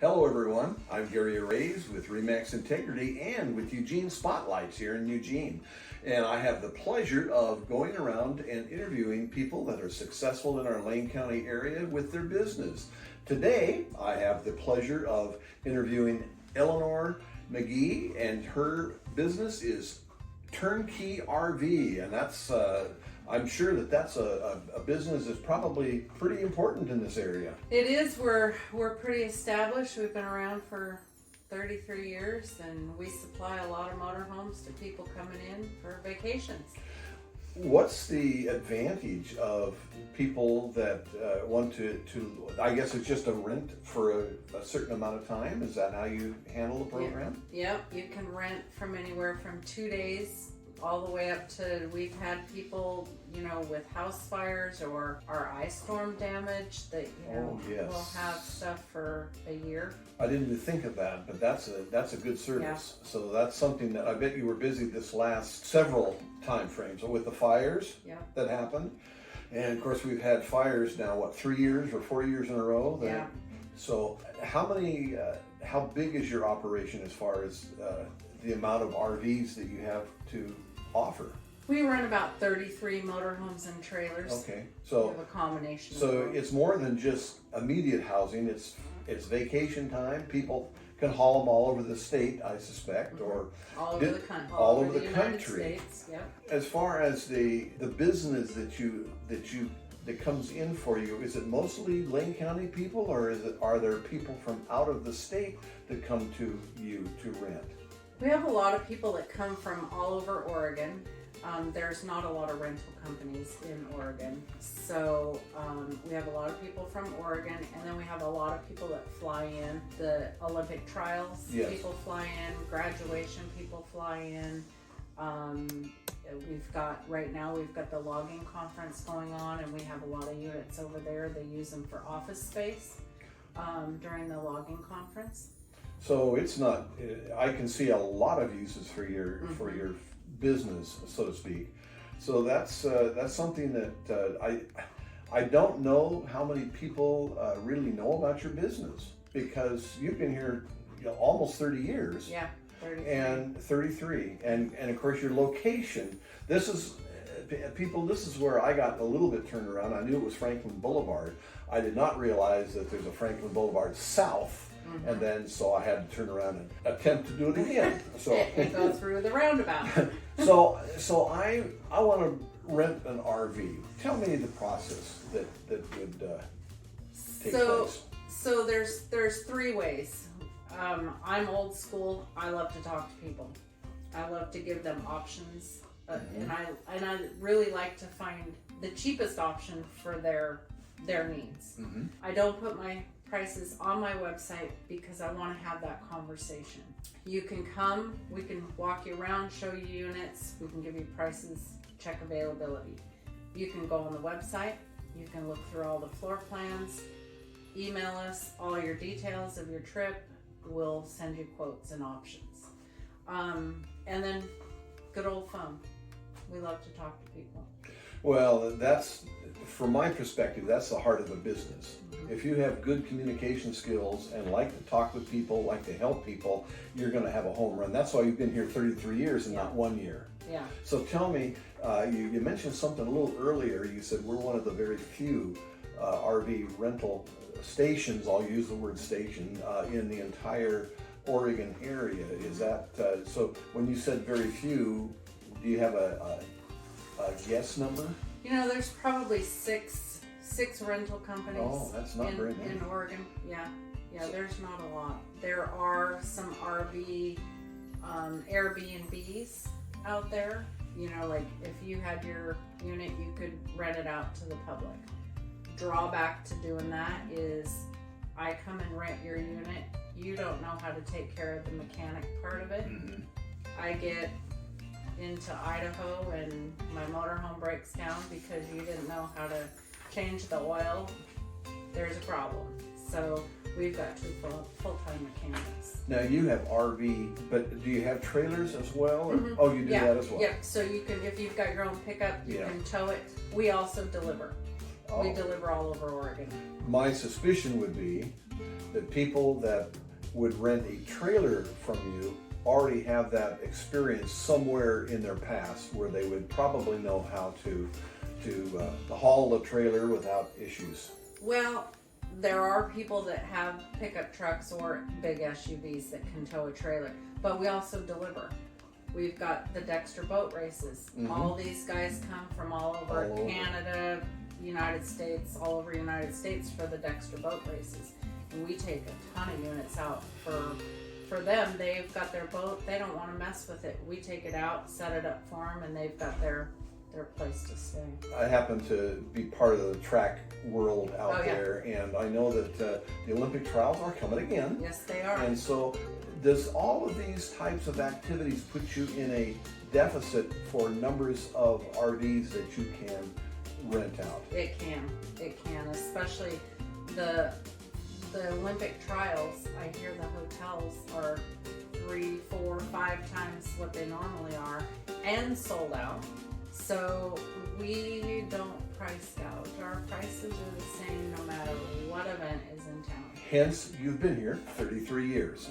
Hello everyone, I'm Gary Raze with Remax Integrity and with Eugene Spotlights here in Eugene. And I have the pleasure of going around and interviewing people that are successful in our Lane County area with their business. Today, I have the pleasure of interviewing Eleanor McGee, and her business is Turnkey RV, and that's I'm sure that's a business that's probably pretty important in this area. It is. We're pretty established. We've been around for 33 years, and we supply a lot of motorhomes to people coming in for vacations. What's the advantage of people that want to, I guess it's just a rent for a certain amount of time? Is that how you handle the program? Yep. You can rent from anywhere from 2 days all the way up to, we've had people, with house fires or our ice storm damage that, will have stuff for a year. I didn't even think of that, but that's a good service. Yeah. So that's something that I bet you were busy this last several time frames with the fires that happened. And of course we've had fires now, 3 years or 4 years in a row? Yeah. So how big is your operation as far as the amount of RVs that you have to offer? We run about 33 motorhomes and trailers. Okay, so we have a combination. So it's more than just immediate housing. It's vacation time. People can haul them all over the state, I suspect, or all over the country. All over the United country. States, yep. As far as the business that comes in for you, is it mostly Lane County people, or are there people from out of the state that come to you to rent? We have a lot of people that come from all over Oregon. There's not a lot of rental companies in Oregon. So we have a lot of people from Oregon, and then we have a lot of people that fly in. The Olympic trials, people fly in, graduation people fly in. Right now we've got the logging conference going on, and we have a lot of units over there. They use them for office space during the logging conference. So it's not, I can see a lot of uses for your business, so to speak. So that's something that I don't know how many people really know about your business, because you've been here almost 30 years. Yeah, 33. And 33. And of course your location, this is where I got a little bit turned around. I knew it was Franklin Boulevard. I did not realize that there's a Franklin Boulevard south. And then, so I had to turn around and attempt to do it again. So and go through the roundabout. So I want to rent an RV. Tell me the process that would take place. So there's three ways. I'm old school. I love to talk to people. I love to give them options, and I really like to find the cheapest option for their needs. I don't put my prices on my website because I want to have that conversation. You can come, we can walk you around, show you units, we can give you prices, check availability. You can go on the website, you can look through all the floor plans, email us all your details of your trip, we'll send you quotes and options. And then good old phone. We love to talk to people. Well, that's, from my perspective, that's the heart of a business. If you have good communication skills and like to talk with people, like to help people, you're going to have a home run. That's why you've been here 33 years and not 1 year. Yeah. So tell me, you mentioned something a little earlier. You said we're one of the very few RV rental stations, I'll use the word station, in the entire Oregon area. Is that, so when you said very few, do you have a guess number? There's probably six rental companies. Oh, that's not very many. In Oregon. Yeah, there's not a lot. There are some RV Airbnbs out there. Like if you had your unit, you could rent it out to the public. Drawback to doing that is I come and rent your unit. You don't know how to take care of the mechanic part of it. I get into Idaho and my motorhome breaks down because you didn't know how to change the oil. There's a problem. So we've got two full-time mechanics. Now you have RV, but do you have trailers as well? Or? Oh, you do that as well? Yep. So you can, if you've got your own pickup, you can tow it. We also deliver. We deliver all over Oregon. My suspicion would be that people that would rent a trailer from you already have that experience somewhere in their past where they would probably know how to haul the trailer without issues. Well, there are people that have pickup trucks or big SUVs that can tow a trailer, but we also deliver. We've got the Dexter boat races. Mm-hmm. All these guys come from all over Canada, United States, all over United States for the Dexter boat races. And we take a ton of units out for them. They've got their boat, they don't want to mess with it. We take it out, set it up for them, and they've got their place to stay. I happen to be part of the track world out yeah. there, and I know that the Olympic trials are coming again. Yes, they are. And so, does all of these types of activities put you in a deficit for numbers of RVs that you can rent out? It can, especially the Olympic trials. I hear the hotels are 3, 4, 5 times what they normally are and sold out. So we don't price gouge. Our prices are the same no matter what event is in town. Hence, you've been here 33 years.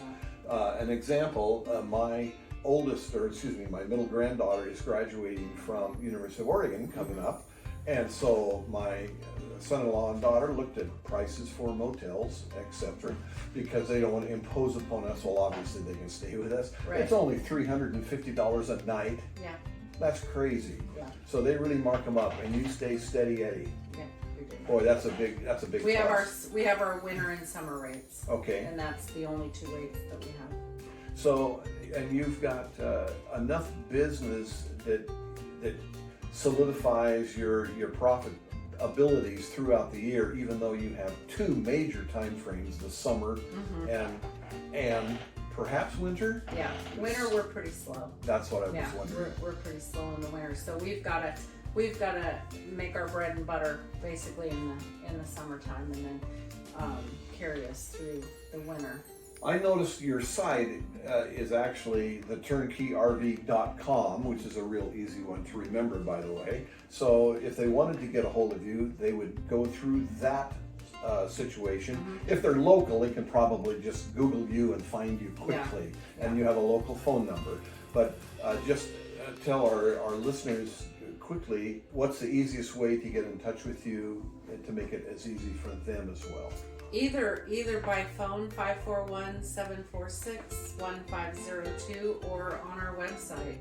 An example, my middle granddaughter is graduating from University of Oregon coming up. And so my son-in-law and daughter looked at prices for motels, etc., because they don't want to impose upon us. Well, obviously they can stay with us. Right. It's only $350 a night. Yeah. That's crazy. Yeah. So they really mark them up, and you stay steady Eddie. Yeah, we do. Boy, that's a big We plus. have our winter and summer rates. Okay. And that's the only 2 rates that we have. So, and you've got enough business that solidifies your profit abilities throughout the year, even though you have 2 major time frames, the summer and perhaps winter. Yeah, winter we're pretty slow. That's what I was wondering. We're pretty slow in the winter, so we've got to make our bread and butter basically in the summertime, and then carry us through the winter. I noticed your site is actually the turnkey.rv.com, which is a real easy one to remember, by the way. So if they wanted to get a hold of you, they would go through that situation. Mm-hmm. If they're local, they can probably just Google you and find you quickly, and you have a local phone number. But just tell our listeners quickly, what's the easiest way to get in touch with you and to make it as easy for them as well? Either by phone, 541-746-1502, or on our website.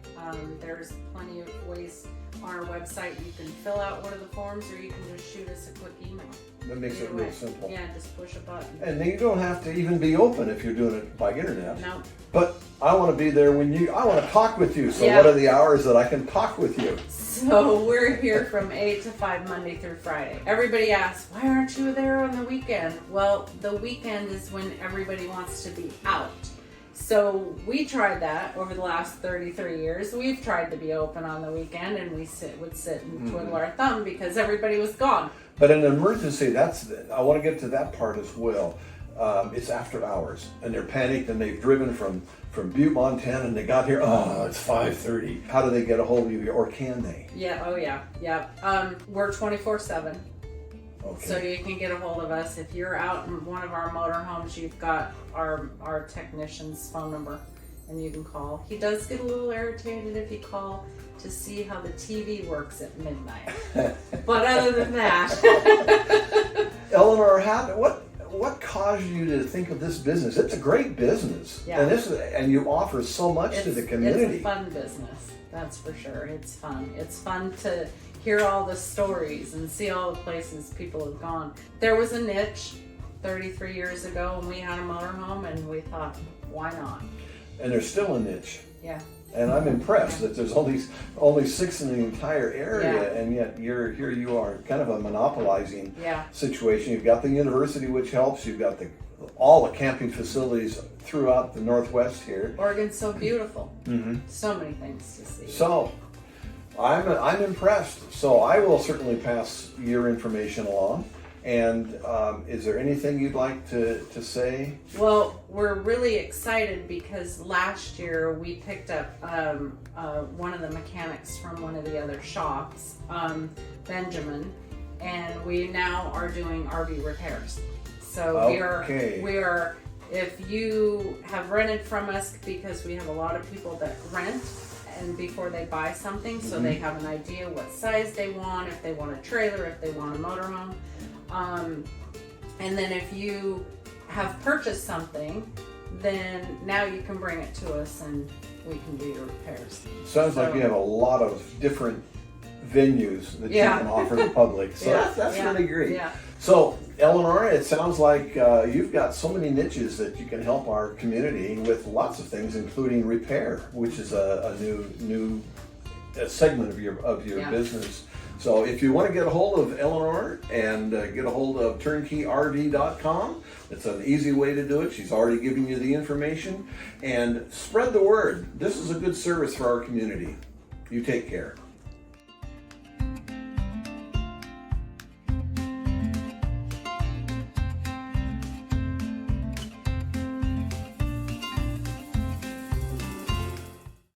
There's plenty of ways on our website. You can fill out one of the forms, or you can just shoot us a quick email. That makes it real simple. Yeah, just push a button. And you don't have to even be open if you're doing it by internet. No. But I want to be there I want to talk with you. So what are the hours that I can talk with you? So we're here from 8 to 5 Monday through Friday. Everybody asks, why aren't you there on the weekend? Well, the weekend is when everybody wants to be out. So we tried that over the last 33 years. We've tried to be open on the weekend, and we would sit and twiddle our thumb because everybody was gone. But in an emergency, I want to get to that part as well. It's after hours, and they're panicked, and they've driven from Butte, Montana, and they got here. Oh, it's 5:30. How do they get a hold of you, or can they? Yeah. Oh, yeah. Yeah. We're 24/7. Okay. So you can get a hold of us. If you're out in one of our motorhomes, you've got our technician's phone number, and you can call. He does get a little irritated if you call to see how the TV works at midnight. But other than that. Eleanor, what caused you to think of this business? It's a great business, and you offer so much to the community. It's a fun business, that's for sure. It's fun. It's fun to hear all the stories and see all the places people have gone. There was a niche 33 years ago, and we had a motorhome, and we thought, why not? And there's still a niche. Yeah. And I'm impressed that there's only 6 in the entire area, and yet here you are, kind of a monopolizing situation. You've got the university, which helps. You've got all the camping facilities throughout the Northwest here. Oregon's so beautiful. Mm-hmm. So many things to see. So I'm impressed. So I will certainly pass your information along. And is there anything you'd like to say? Well, we're really excited because last year we picked up one of the mechanics from one of the other shops, Benjamin, and we now are doing RV repairs. So Okay. we are, if you have rented from us, because we have a lot of people that rent and before they buy something, so they have an idea what size they want, if they want a trailer, if they want a motorhome. And then if you have purchased something, then now you can bring it to us and we can do your repairs. Sounds like you have a lot of different venues that you can offer the public. So that's really great. Yeah. So, Eleanor, it sounds like you've got so many niches that you can help our community with lots of things, including repair, which is a new segment of your business. So if you want to get a hold of Eleanor and get a hold of turnkey.rv.com, it's an easy way to do it. She's already given you the information. And spread the word. This is a good service for our community. You take care.